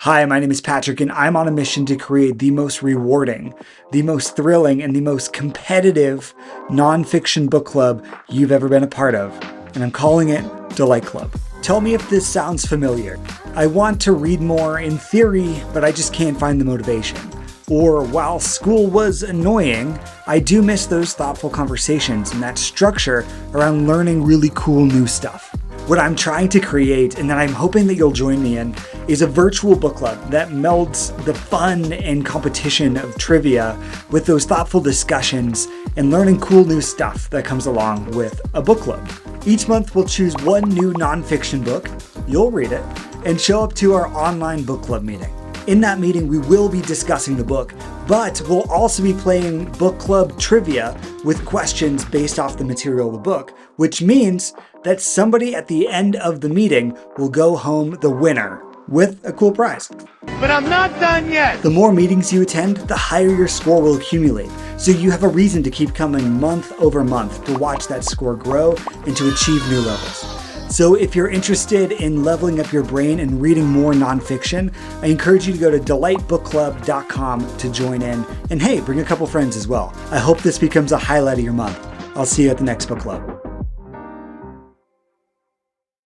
Hi, my name is Patrick, and I'm on a mission to create the most rewarding, the most thrilling, and the most competitive nonfiction book club you've ever been a part of. And I'm calling it Delight Club. Tell me if this sounds familiar. I want to read more in theory, but I just can't find the motivation. Or while school was annoying, I do miss those thoughtful conversations and that structure around learning really cool new stuff. What I'm trying to create, and that I'm hoping that you'll join me in, is a virtual book club that melds the fun and competition of trivia with those thoughtful discussions and learning cool new stuff that comes along with a book club. Each month we'll choose one new nonfiction book, you'll read it, and show up to our online book club meeting. In that meeting, we will be discussing the book, but we'll also be playing book club trivia with questions based off the material of the book, which means that somebody at the end of the meeting will go home the winner with a cool prize. But I'm not done yet! The more meetings you attend, the higher your score will accumulate, so you have a reason to keep coming month over month to watch that score grow and to achieve new levels. So if you're interested in leveling up your brain and reading more nonfiction, I encourage you to go to delightbookclub.com to join in. And hey, bring a couple friends as well. I hope this becomes a highlight of your month. I'll see you at the next book club.